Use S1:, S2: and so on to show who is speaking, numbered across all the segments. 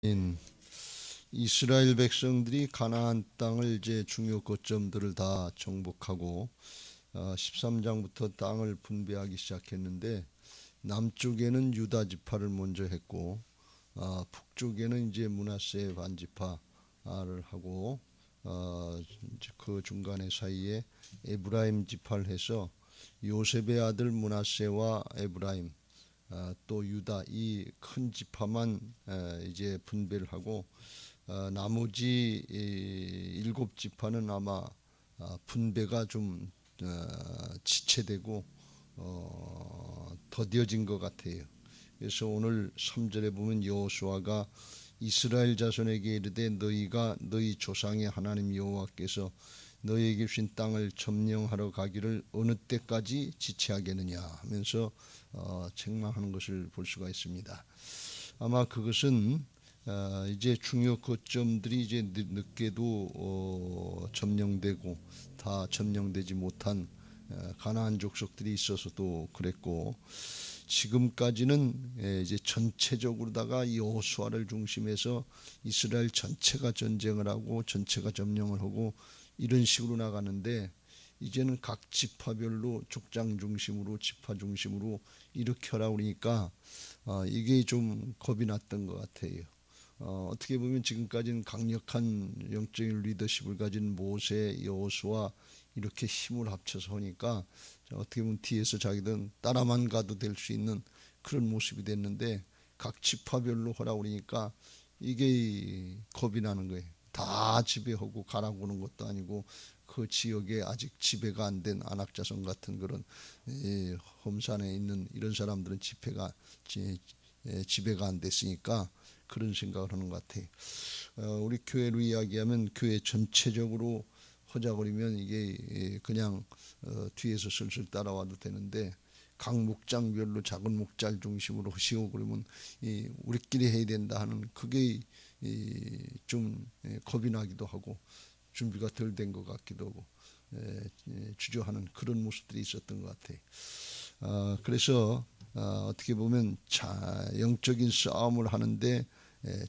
S1: 인 이스라엘 백성들이 가나안 땅을 이제 중요 거점들을 다 정복하고 13장부터 땅을 분배하기 시작했는데 남쪽에는 유다 지파를 먼저 했고 북쪽에는 이제 므낫세 반지파를 하고 이제 그 중간에 사이에 에브라임 지파를 해서 요셉의 아들 므낫세와 에브라임 또 유다 이 큰 지파만 이제 분배를 하고 나머지 일곱 지파는 아마 분배가 좀 지체되고 더뎌진 것 같아요. 그래서 오늘 3절에 보면 여호수아가 이스라엘 자손에게 이르되 너희가 너희 조상의 하나님 여호와께서 너희에게 주신 땅을 점령하러 가기를 어느 때까지 지체하겠느냐 하면서 책망하는 것을 볼 수가 있습니다. 아마 그것은 이제 중요 거점들이 이제 늦게도 점령되고 다 점령되지 못한 가나안 족속들이 있어서도 그랬고 지금까지는 이제 전체적으로다가 여호수아를 중심해서 이스라엘 전체가 전쟁을 하고 전체가 점령을 하고 이런 식으로 나가는데 이제는 각 지파별로 족장 중심으로 지파 중심으로 이렇게 하라 그러니까 이게 좀 겁이 났던 것 같아요. 어떻게 보면 지금까지는 강력한 영적인 리더십을 가진 모세, 여호수아 이렇게 힘을 합쳐서 하니까 어떻게 보면 뒤에서 자기들은 따라만 가도 될 수 있는 그런 모습이 됐는데 각 지파별로 하라 그러니까 이게 겁이 나는 거예요. 다 지배하고 가라고 하는 것도 아니고 그 지역에 아직 지배가 안 된 안악자손 같은 그런 홈산에 있는 이런 사람들은 지배가 안 됐으니까 그런 생각을 하는 것 같아요. 우리 교회로 이야기하면 교회 전체적으로 하자 그러면 이게 그냥 뒤에서 슬슬 따라와도 되는데 각 목장별로 작은 목장 중심으로 하시고 그러면 우리끼리 해야 된다 하는 그게 좀 겁이 나기도 하고 준비가 덜 된 것 같기도 하고 주저하는 그런 모습들이 있었던 것 같아요. 그래서 어떻게 보면 영적인 싸움을 하는데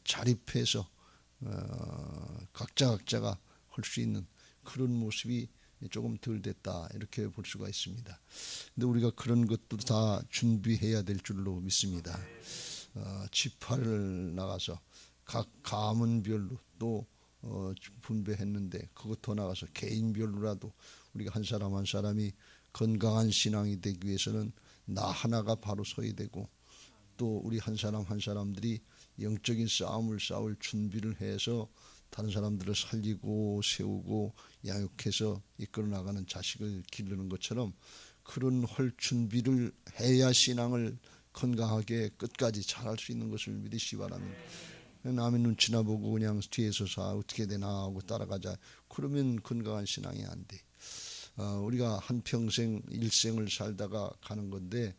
S1: 자립해서 각자가 할 수 있는 그런 모습이 조금 덜 됐다 이렇게 볼 수가 있습니다. 근데 우리가 그런 것도 다 준비해야 될 줄로 믿습니다. 지파를 나가서 각 가문별로 또 분배했는데 그것 더 나가서 개인별로라도 우리가 한 사람 한 사람이 건강한 신앙이 되기 위해서는 나 하나가 바로 서야 되고 또 우리 한 사람 한 사람들이 영적인 싸움을 싸울 준비를 해서 다른 사람들을 살리고 세우고 양육해서 이끌어 나가는 자식을 기르는 것처럼 그런 할 준비를 해야 신앙을 건강하게 끝까지 잘할 수 있는 것을 믿으시기 바랍니다. 남의 눈치나 보고 그냥 뒤에서 어떻게 되나 하고 따라가자 그러면 건강한 신앙이 안 돼. 우리가 한평생 일생을 살다가 가는 건데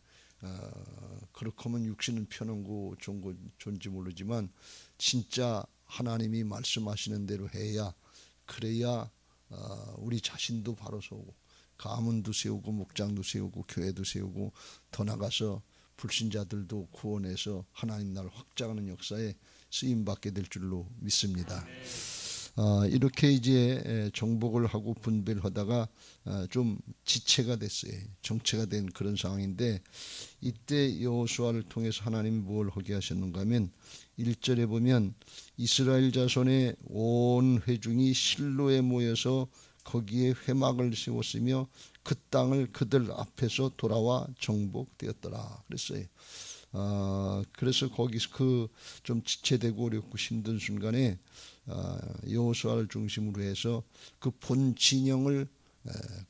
S1: 그렇게 하면 육신은 펴놓고 좋은지 모르지만 진짜 하나님이 말씀하시는 대로 해야 그래야 우리 자신도 바로 서고 가문도 세우고 목장도 세우고 교회도 세우고 더 나가서 불신자들도 구원해서 하나님 나라를 확장하는 역사에 쓰임받게 될 줄로 믿습니다. 이렇게 이제 정복을 하고 분배를 하다가 좀 지체가 됐어요. 정체가 된 그런 상황인데 이때 여호수아를 통해서 하나님이 뭘 하게 하셨는가 하면 1절에 보면 이스라엘 자손의 온 회중이 실로에 모여서 거기에 회막을 세웠으며 그 땅을 그들 앞에서 돌아와 정복되었더라 그랬어요. 그래서 거기서 그 좀 지체되고 어렵고 힘든 순간에 여호수아를 중심으로 해서 그 본 진영을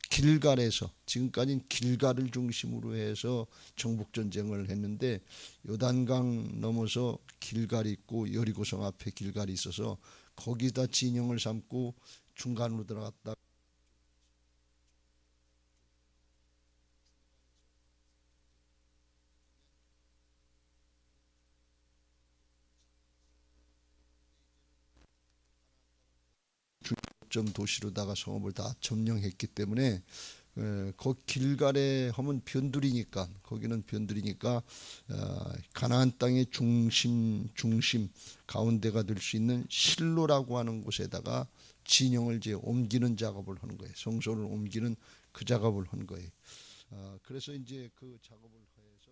S1: 길갈에서 지금까지는 길갈을 중심으로 해서 정복 전쟁을 했는데 요단강 넘어서 길갈이 있고 여리고성 앞에 길갈이 있어서 거기다 진영을 삼고 중간으로 들어갔다. 점 도시로다가 성읍을 다 점령했기 때문에 그 길갈에 하면 변두리니까, 거기는 변두리니까 가나안 땅의 중심 가운데가 될 수 있는 실로라고 하는 곳에다가 진영을 이제 옮기는 작업을 하는 거예요. 성소를 옮기는 그 작업을 한 거예요. 그래서 이제 그 작업을 해서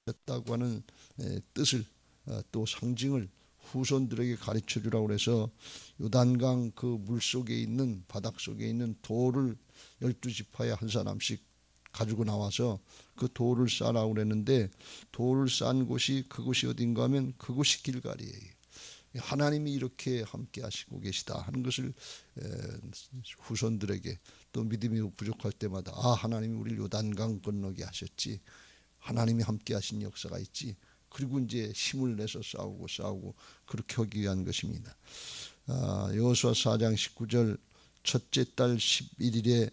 S1: 했다고 하는 뜻을 또 상징을 후손들에게 가르쳐 주라고 해서 요단강 그 물속에 있는 바닥 속에 있는 돌을 12지파에 한 사람씩 가지고 나와서 그 돌을 쌓으라고 그랬는데, 돌을 쌓은 곳이 그곳이 어딘가 하면 그곳이 길갈이에요. 하나님이 이렇게 함께 하시고 계시다 하는 것을 후손들에게, 또 믿음이 부족할 때마다 하나님이 우리를 요단강 건너게 하셨지, 하나님이 함께 하신 역사가 있지, 그리고 이제 힘을 내서 싸우고 그렇게 하기 위한 것입니다. 여호수아 4장 19절 첫째 달 11일에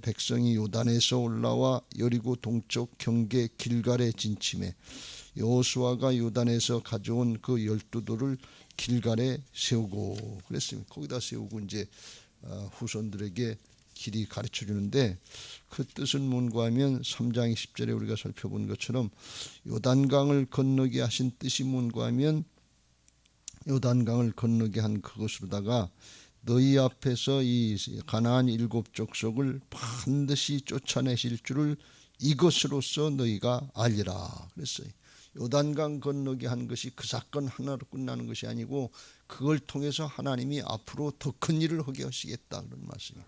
S1: 백성이 요단에서 올라와 여리고 동쪽 경계 길갈에 진침해 여호수아가 요단에서 가져온 그 12돌을 길갈에 세우고 그랬습니다. 거기다 세우고 이제 후손들에게 길이 가르쳐 주는데, 그 뜻은 뭔가 하면 3장 10절에 우리가 살펴본 것처럼 요단강을 건너게 하신 뜻이 뭔가 하면, 요단강을 건너게 한 그것으로다가 너희 앞에서 이 가나안 7 족속을 반드시 쫓아내실 줄을 이것으로써 너희가 알리라 그랬어요. 요단강 건너게 한 것이 그 사건 하나로 끝나는 것이 아니고, 그걸 통해서 하나님이 앞으로 더 큰 일을 하게 하시겠다 그런 말씀이에요.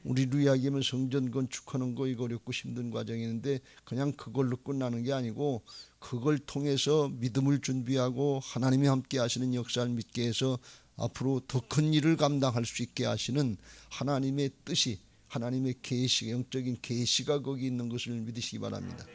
S1: 우리로 이야기하면 성전 건축하는 거 이거 어렵고 힘든 과정이 있는데, 그냥 그걸로 끝나는 게 아니고 그걸 통해서 믿음을 준비하고 하나님이 함께 하시는 역사를 믿게 해서 앞으로 더 큰 일을 감당할 수 있게 하시는 하나님의 뜻이, 하나님의 계시, 영적인 계시가 거기 있는 것을 믿으시기 바랍니다.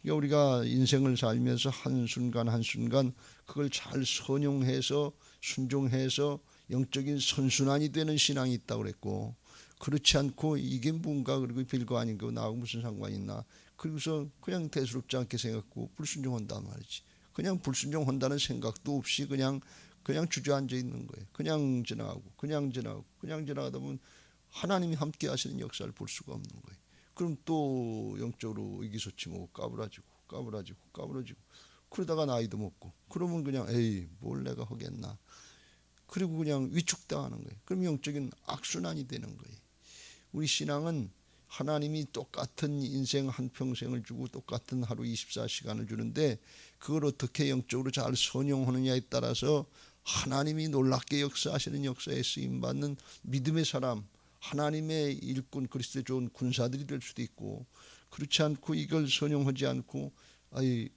S1: 그러니까 우리가 인생을 살면서 한순간 그걸 잘 선용해서 순종해서 영적인 선순환이 되는 신앙이 있다고 그랬고, 그렇지 않고 이게 뭔가 그리고 별거 아닌 거 나하고 무슨 상관이 있나, 그리고서 그냥 대수롭지 않게 생각하고 불순종한단 말이지. 그냥 불순종한다는 생각도 없이 그냥 주저앉아 있는 거예요. 그냥 지나가다 보면 하나님이 함께 하시는 역사를 볼 수가 없는 거예요. 그럼 또 영적으로 의기소침하고 까부라지고 그러다가 나이도 먹고, 그러면 그냥 에이 뭘 내가 하겠나, 그리고 그냥 위축당하는 거예요. 그럼 영적인 악순환이 되는 거예요. 우리 신앙은 하나님이 똑같은 인생 한평생을 주고 똑같은 하루 24시간을 주는데, 그걸 어떻게 영적으로 잘 선용하느냐에 따라서 하나님이 놀랍게 역사하시는 역사에 쓰임받는 믿음의 사람, 하나님의 일꾼, 그리스도의 좋은 군사들이 될 수도 있고, 그렇지 않고 이걸 선용하지 않고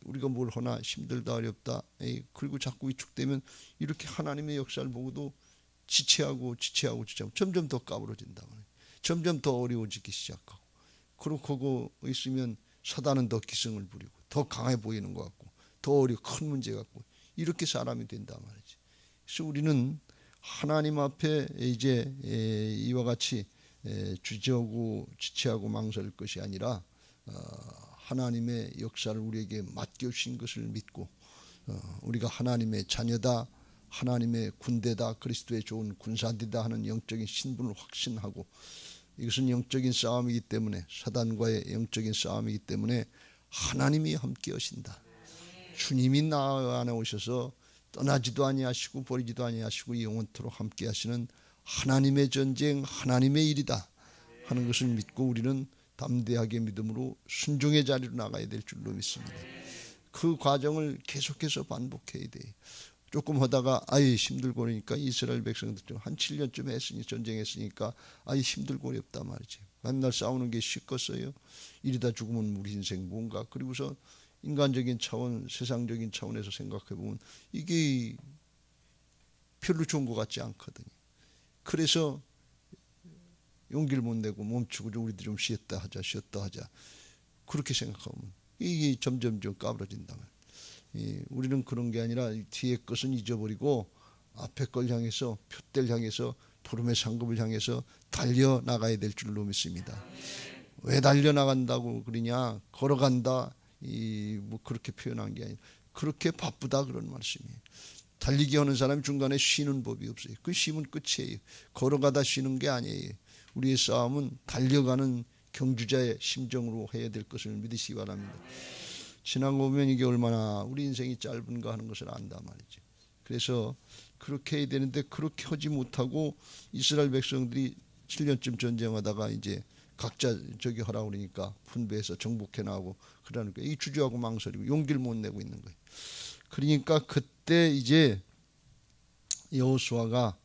S1: 우리가 뭘 하나 힘들다 어렵다 그리고 자꾸 위축되면 이렇게 하나님의 역사를 보고도 지체하고 점점 더 까부러진다 말이에요. 점점 더 어려워지기 시작하고, 그러고 있으면 사단은 더 기승을 부리고 더 강해 보이는 것 같고 더 큰 문제 같고 이렇게 사람이 된단 말이지. 그래서 우리는 하나님 앞에 이제 이와 같이 주저하고 지체하고 망설일 것이 아니라 하나님의 역사를 우리에게 맡겨주신 것을 믿고, 우리가 하나님의 자녀다, 하나님의 군대다, 그리스도의 좋은 군사들이다 하는 영적인 신분을 확신하고, 이것은 영적인 싸움이기 때문에, 사단과의 영적인 싸움이기 때문에 하나님이 함께 하신다. 주님이 나 안에 오셔서 떠나지도 아니하시고 버리지도 아니하시고 영원토록 함께 하시는 하나님의 전쟁, 하나님의 일이다 하는 것을 믿고 우리는 담대하게 믿음으로 순종의 자리로 나가야 될 줄로 믿습니다. 그 과정을 계속해서 반복해야 돼. 조금 하다가 힘들고 그러니까 이스라엘 백성들 좀 한 7년쯤 했으니 전쟁했으니까 힘들고 어렵다 말이지. 맨날 싸우는 게 쉽겠어요? 이러다 죽으면 우리 인생 뭔가. 그리고서 인간적인 차원, 세상적인 차원에서 생각해 보면 이게 별로 좋은 것 같지 않거든요. 그래서 용기를 못 내고 멈추고 우리도 좀 쉬었다 하자 그렇게 생각하면 이게 점점 까부러진다 말이에요. 우리는 그런 게 아니라 뒤에 것은 잊어버리고 앞에 걸 향해서, 표대를 향해서 부름의 상급을 향해서 달려나가야 될 줄로 믿습니다. 왜 달려나간다고 그러냐? 걸어간다 뭐 그렇게 표현한 게 아니라 그렇게 바쁘다 그런 말씀이에요. 달리기 하는 사람이 중간에 쉬는 법이 없어요. 그 쉬면 끝이에요. 걸어가다 쉬는 게 아니에요. 우리의 싸움은 달려가는 경주자의 심정으로 해야 될 것을 믿으시기 바랍니다. 지나고 보면 이게 얼마나 우리 인생이 짧은가 하는 것을 안다 말이죠. 그래서 그렇게 해야 되는데 그렇게 하지 못하고 이스라엘 백성들이 7년쯤 전쟁하다가 이제 각자 저기 하라고 그러니까 분배해서 정복해 나오고 그러니까 이 주저하고 망설이고 용기를 못 내고 있는 거예요. 그러니까 그때 이제 여호수아가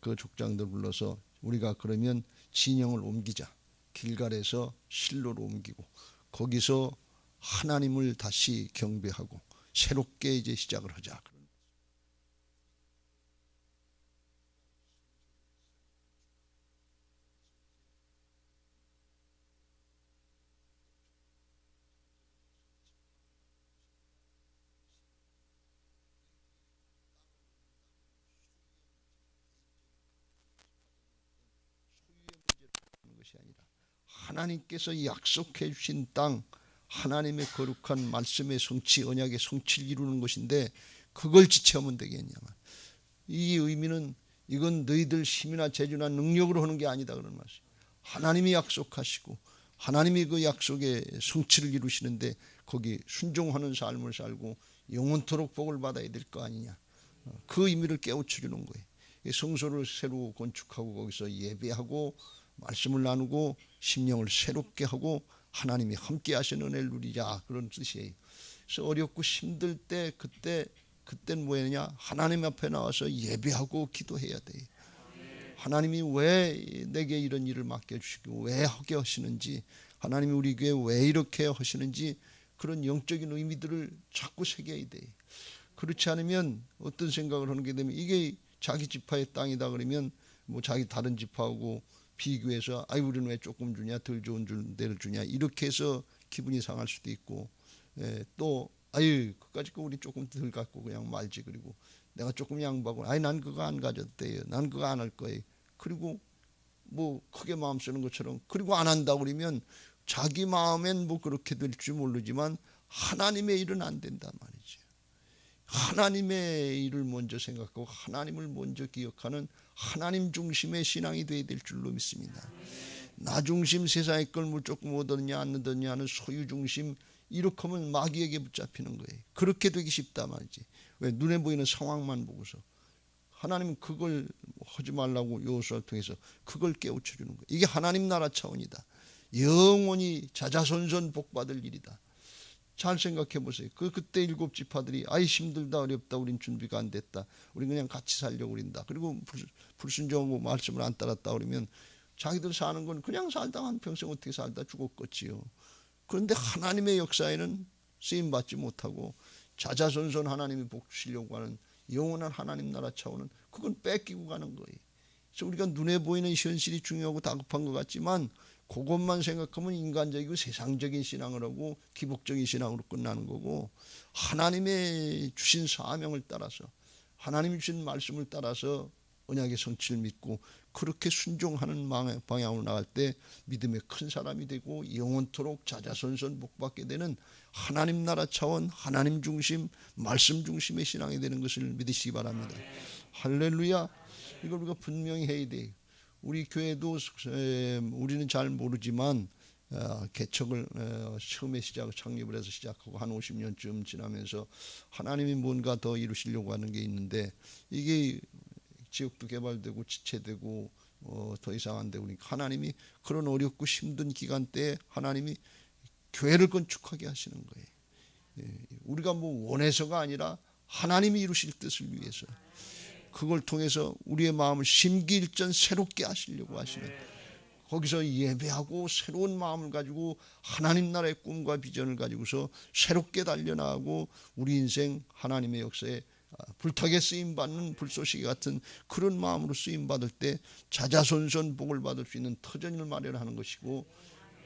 S1: 그 족장들 불러서 우리가 그러면 진영을 옮기자. 길갈에서 실로로 옮기고 거기서 하나님을 다시 경배하고 새롭게 이제 시작을 하자. 것이 아니라 하나님께서 약속해 주신 땅, 하나님의 거룩한 말씀의 성취, 언약의 성취를 이루는 것인데 그걸 지체하면 되겠냐. 이 의미는 이건 너희들 힘이나 재주나 능력으로 하는 게 아니다 그런 말씀. 하나님이 약속하시고 하나님이 그 약속의 성취를 이루시는데 거기 순종하는 삶을 살고 영원토록 복을 받아야 될 거 아니냐. 그 의미를 깨우쳐 주는 거예요. 성소를 새로 건축하고 거기서 예배하고 말씀을 나누고 심령을 새롭게 하고 하나님이 함께 하시는 은혜를 누리자 그런 뜻이에요. 그래서 어렵고 힘들 때 그때는 뭐였냐? 하나님 앞에 나와서 예배하고 기도해야 돼요. 하나님이 왜 내게 이런 일을 맡겨주시고 왜 하게 하시는지, 하나님이 우리 교회 왜 이렇게 하시는지 그런 영적인 의미들을 자꾸 새겨야 돼요. 그렇지 않으면 어떤 생각을 하는 게 되면 이게 자기 지파의 땅이다 그러면 뭐 자기 다른 지파하고 비교해서 아이 우리는 왜 조금 주냐, 덜 좋은 데를 주냐 이렇게 해서 기분이 상할 수도 있고, 또 아유 그까짓 거 우리 조금 덜 갖고 그냥 말지, 그리고 내가 조금 양보하고 아이 난 그거 안 가졌대요, 난 그거 안 할 거예요. 그리고 뭐 크게 마음 쓰는 것처럼 그리고 안 한다 그러면 자기 마음엔 뭐 그렇게 될지 모르지만 하나님의 일은 안 된단 말이죠. 하나님의 일을 먼저 생각하고 하나님을 먼저 기억하는 하나님 중심의 신앙이 되어야 될 줄로 믿습니다. 나 중심, 세상의 걸 뭐 조금 얻었냐 안 얻었냐 하는 소유 중심, 이렇게 하면 마귀에게 붙잡히는 거예요. 그렇게 되기 쉽다 말이지. 왜? 눈에 보이는 상황만 보고서. 하나님은 그걸 하지 말라고 여호수아를 통해서 그걸 깨우쳐 주는 거예요. 이게 하나님 나라 차원이다. 영원히 자자손손 복받을 일이다. 잘 생각해 보세요. 그때 7지파들이 아이 힘들다 어렵다 우린 준비가 안 됐다, 우린 그냥 같이 살려고 그린다, 그리고 불순종하고 말씀을 안 따랐다 그러면 자기들 사는 건 그냥 살다 한평생 어떻게 살다 죽었겠지요. 그런데 하나님의 역사에는 쓰임받지 못하고 자자손손 하나님이 복 주시려고 하는 영원한 하나님 나라 차원은 그건 뺏기고 가는 거예요. 그래서 우리가 눈에 보이는 현실이 중요하고 다급한 것 같지만 그것만 생각하면 인간적이고 세상적인 신앙을 하고 기복적인 신앙으로 끝나는 거고, 하나님의 주신 사명을 따라서 하나님이 주신 말씀을 따라서 언약의 성취를 믿고 그렇게 순종하는 방향으로 나갈 때 믿음의 큰 사람이 되고 영원토록 자자손손 복받게 되는 하나님 나라 차원, 하나님 중심, 말씀 중심의 신앙이 되는 것을 믿으시기 바랍니다. 할렐루야. 이걸 우리가 분명히 해야 돼요. 우리 교회도 우리는 잘 모르지만 개척을 처음에 창립을 해서 시작하고 한 50년쯤 지나면서 하나님이 뭔가 더 이루시려고 하는 게 있는데, 이게 지역도 개발되고 지체되고 더 이상 안 되고 그러니까 하나님이 그런 어렵고 힘든 기간 때에 하나님이 교회를 건축하게 하시는 거예요. 우리가 뭐 원해서가 아니라 하나님이 이루실 뜻을 위해서, 그걸 통해서 우리의 마음을 심기일전 새롭게 하시려고 하시는, 거기서 예배하고 새로운 마음을 가지고 하나님 나라의 꿈과 비전을 가지고서 새롭게 달려나가고 우리 인생 하나님의 역사에 불타게 쓰임받는 불쏘시개 같은 그런 마음으로 쓰임받을 때 자자손손 복을 받을 수 있는 터전을 마련하는 것이고,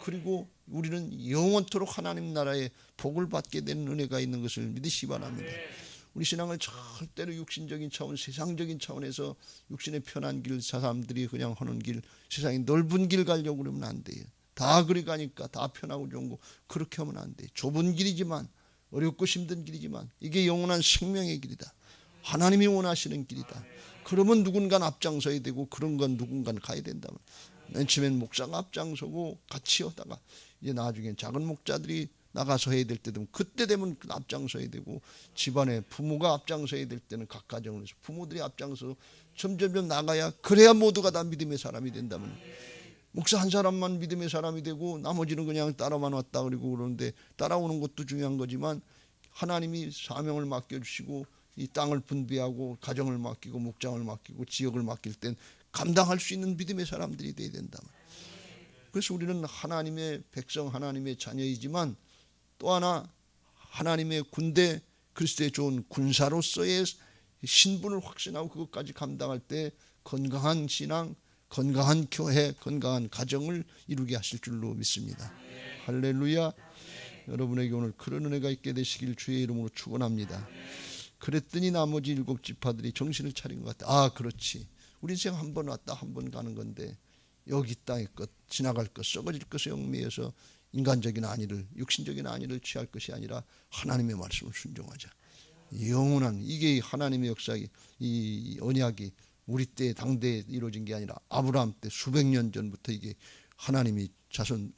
S1: 그리고 우리는 영원토록 하나님 나라의 복을 받게 되는 은혜가 있는 것을 믿으시기 바랍니다. 우리 신앙을 절대로 육신적인 차원, 세상적인 차원에서 육신의 편한 길, 사람들이 그냥 하는 길, 세상의 넓은 길 가려고 그러면 안 돼요. 다 그리 가니까 다 편하고 좋은 거 그렇게 하면 안 돼요. 좁은 길이지만, 어렵고 힘든 길이지만 이게 영원한 생명의 길이다. 하나님이 원하시는 길이다. 그러면 누군가 앞장서야 되고, 그런 건 누군가는 가야 된다. 맨 처음엔 목사가 앞장서고 같이 하다가 이제 나중엔 작은 목자들이 나가서 해야 될 때 되면 그때 되면 앞장서야 되고, 집안에 부모가 앞장서야 될 때는 각 가정을 해서 부모들이 앞장서 점점 나가야, 그래야 모두가 다 믿음의 사람이 된다면, 목사 한 사람만 믿음의 사람이 되고 나머지는 그냥 따라만 왔다 그러고 그러는데, 따라오는 것도 중요한 거지만 하나님이 사명을 맡겨주시고 이 땅을 분배하고 가정을 맡기고 목장을 맡기고 지역을 맡길 땐 감당할 수 있는 믿음의 사람들이 돼야 된다. 그래서 우리는 하나님의 백성, 하나님의 자녀이지만 또 하나 하나님의 군대, 그리스도의 좋은 군사로서의 신분을 확신하고 그것까지 감당할 때 건강한 신앙, 건강한 교회, 건강한 가정을 이루게 하실 줄로 믿습니다. 할렐루야. 여러분에게 오늘 그런 은혜가 있게 되시길 주의 이름으로 축원합니다. 그랬더니 나머지 7지파들이 정신을 차린 것 같아. 아, 그렇지. 우리 인생 한 번 왔다 한 번 가는 건데, 여기 땅의 것, 지나갈 것, 썩어질 것에 얽매여서 인간적인 안위를, 육신적인 안위를 취할 것이 아니라 하나님의 말씀을 순종하자. 영원한, 이게 하나님의 역사이, 이 언약이 우리 때 당대에 이루어진 게 아니라 아브라함 때 수백 년 전부터 이게 하나님이 자손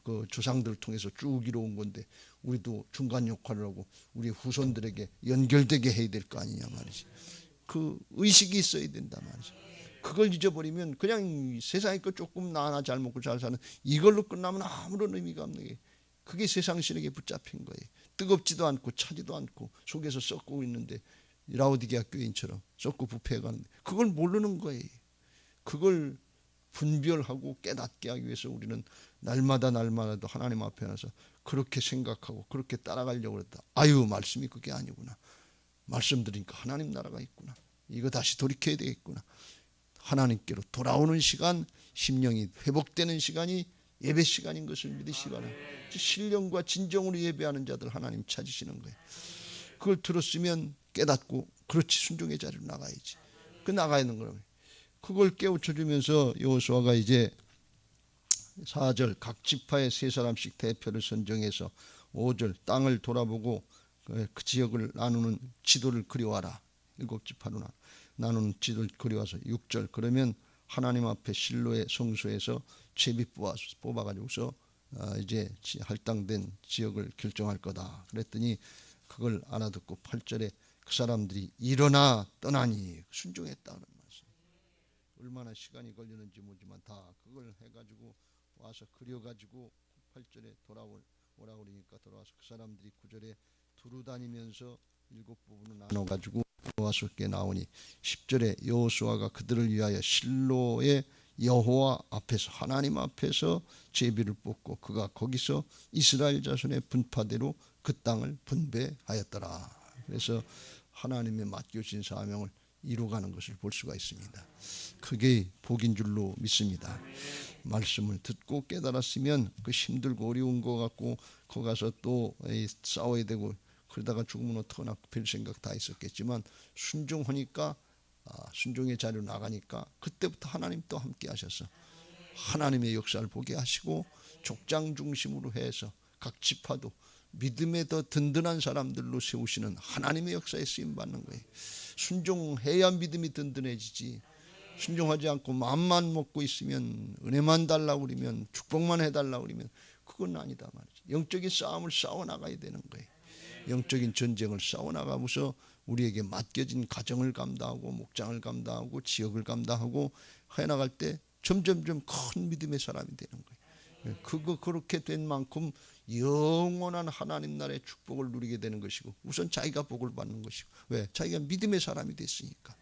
S1: 그 조상들을 통해서 쭉 이루어온 건데, 우리도 중간 역할을 하고 우리 후손들에게 연결되게 해야 될 거 아니냐 말이지. 그 의식이 있어야 된다 말이지. 그걸 잊어버리면 그냥 세상의 것 조금 나 하나 잘 먹고 잘 사는 이걸로 끝나면 아무런 의미가 없는 게, 그게 세상 신에게 붙잡힌 거예요. 뜨겁지도 않고 차지도 않고 속에서 썩고 있는데, 라오디게아 교인처럼 썩고 부패해가는데 그걸 모르는 거예요. 그걸 분별하고 깨닫게 하기 위해서 우리는 날마다도 하나님 앞에 나서 그렇게 생각하고 그렇게 따라가려고 했다. 아유, 말씀이 그게 아니구나. 말씀 드리니까 하나님 나라가 있구나. 이거 다시 돌이켜야 되겠구나. 하나님께로 돌아오는 시간, 심령이 회복되는 시간이 예배 시간인 것을 믿으시기 바랍니다. 신령과 진정으로 예배하는 자들 하나님 찾으시는 거예요. 그걸 들었으면 깨닫고, 그렇지, 순종의 자리로 나가야지. 그 나가야 하는 거라고요. 그걸 깨우쳐주면서 여호수아가 이제 4절 각 지파의 3사람씩 대표를 선정해서 5절 땅을 돌아보고 그 지역을 나누는 지도를 그려와라. 7지파로 나누는 지도를 그려와서 6절 그러면 하나님 앞에 실로의 성소에서 제비 뽑아가지고서 이제 할당된 지역을 결정할 거다. 그랬더니 그걸 알아듣고 8절에 그 사람들이 일어나 떠나니 순종했다는 말씀. 얼마나 시간이 걸리는지 모르지만 다 그걸 해가지고 와서 그려가지고 8절에 돌아오라 그러니까 돌아와서 그 사람들이 9절에 두루 다니면서 7부분을 나눠가지고 여호와께 나오니 10절에 여호수아가 그들을 위하여 실로의 여호와 앞에서, 하나님 앞에서 제비를 뽑고 그가 거기서 이스라엘 자손의 분파대로 그 땅을 분배하였더라. 그래서 하나님의 맡겨진 사명을 이루어가는 것을 볼 수가 있습니다. 그게 복인 줄로 믿습니다. 말씀을 듣고 깨달았으면 그 힘들고 어려운 거 갖고 거기 가서 또 싸워야 되고 그러다가 죽으면 어떡하나 별 생각 다 있었겠지만, 순종하니까, 순종의 자리로 나가니까 그때부터 하나님 또 함께 하셔서 하나님의 역사를 보게 하시고 족장 중심으로 해서 각 지파도 믿음에 더 든든한 사람들로 세우시는 하나님의 역사에 쓰임받는 거예요. 순종해야 믿음이 든든해지지, 순종하지 않고 마음만 먹고 있으면, 은혜만 달라고 그러면, 축복만 해달라고 그러면 그건 아니다 말이지. 영적인 싸움을 싸워나가야 되는 거예요. 영적인 전쟁을 싸워나가면서 우리에게 맡겨진 가정을 감당하고 목장을 감당하고 지역을 감당하고 해나갈 때 점점점 큰 믿음의 사람이 되는 거예요. 그거 그렇게 된 만큼 영원한 하나님 나라의 축복을 누리게 되는 것이고, 우선 자기가 복을 받는 것이고. 왜? 자기가 믿음의 사람이 됐으니까.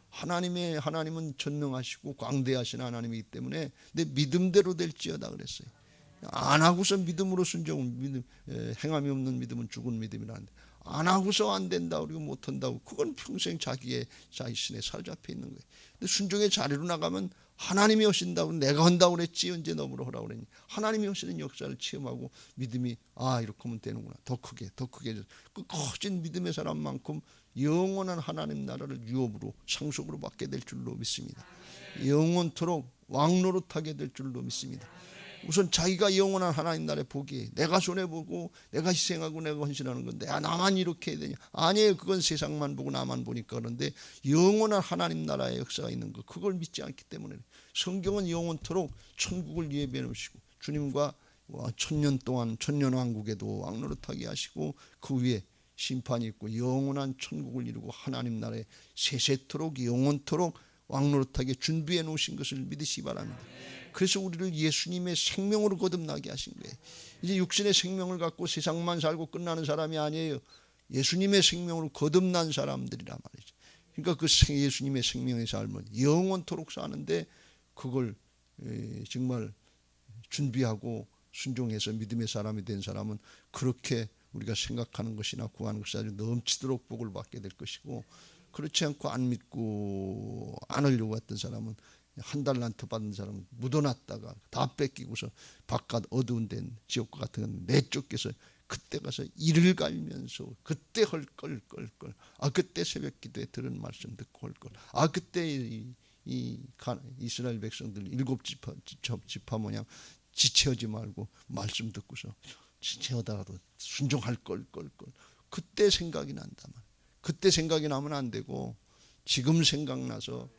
S1: 하나님은 전능하시고 광대하신 하나님이기 때문에 내 믿음대로 될지어다 그랬어요. 안 하고서 믿음으로 순종은 행함이 없는 믿음은 죽은 믿음이라는데, 안 하고서 안 된다 그리고 못한다고, 그건 평생 자기 신에 사로잡혀 있는 거예요. 근데 순종의 자리로 나가면 하나님이 오신다고 내가 한다고 그랬지 언제 너무로 하라고 그랬니? 하나님이 오시는 역사를 체험하고 믿음이 이렇게 하면 되는구나. 더 크게 그 커진 믿음의 사람만큼 영원한 하나님 나라를 유업으로 상속으로 받게 될 줄로 믿습니다. 영원토록 왕노릇하게 될 줄로 믿습니다. 우선 자기가 영원한 하나님 나라의 복이 내가 손해보고 내가 희생하고 내가 헌신하는 건데 나만 이렇게 해야 되냐? 아니에요. 그건 세상만 보고 나만 보니까 그런데 영원한 하나님 나라의 역사가 있는 거 그걸 믿지 않기 때문에 성경은 영원토록 천국을 예비해 놓으시고 주님과 천년 동안 천년왕국에도 왕노릇하게 하시고 그 위에 심판이 있고 영원한 천국을 이루고 하나님 나라에 세세토록 영원토록 왕노릇하게 준비해 놓으신 것을 믿으시기 바랍니다. 그래서 우리를 예수님의 생명으로 거듭나게 하신 거예요. 이제 육신의 생명을 갖고 세상만 살고 끝나는 사람이 아니에요. 예수님의 생명으로 거듭난 사람들이란 말이죠. 그러니까 그 예수님의 생명의 삶은 영원토록 사는데 그걸 정말 준비하고 순종해서 믿음의 사람이 된 사람은 그렇게 우리가 생각하는 것이나 구하는 것이 아주 넘치도록 복을 받게 될 것이고 그렇지 않고 안 믿고 안 하려고 했던 사람은 한 달란트 받은 사람은 묻어놨다가 다 뺏기고서 바깥 어두운 데 지옥과 같은 건 내쫓겨서 그때 가서 이를 갈면서 그때 헐걸걸걸 그때 새벽 기도에 들은 말씀 듣고 헐걸 그때 이 이스라엘 백성들 7지파 모양 지체하지 말고 말씀 듣고서 지체하다가도 순종할 걸 그때 생각이 난다만 그때 생각이 나면 안 되고 지금 생각나서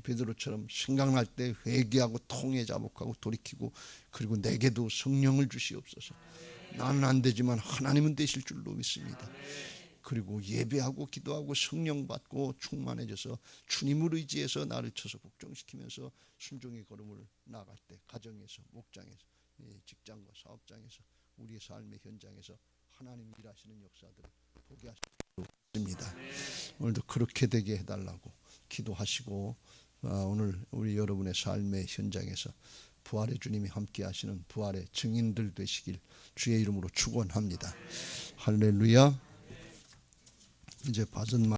S1: 베드로처럼 생각날 때 회개하고 통회 자복하고 돌이키고 그리고 내게도 성령을 주시옵소서. 나는 안 되지만 하나님은 되실 줄로 믿습니다. 그리고 예배하고 기도하고 성령 받고 충만해져서 주님을 의지해서 나를 쳐서 복종시키면서 순종의 걸음을 나갈 때 가정에서 목장에서 직장과 사업장에서 우리의 삶의 현장에서 하나님 일하시는 역사들을 보게 하십니다. 오늘도 그렇게 되게 해달라고 기도하시고 오늘 우리 여러분의 삶의 현장에서 부활의 주님이 함께 하시는 부활의 증인들 되시길 주의 이름으로 축원합니다. 할렐루야. 이제 받은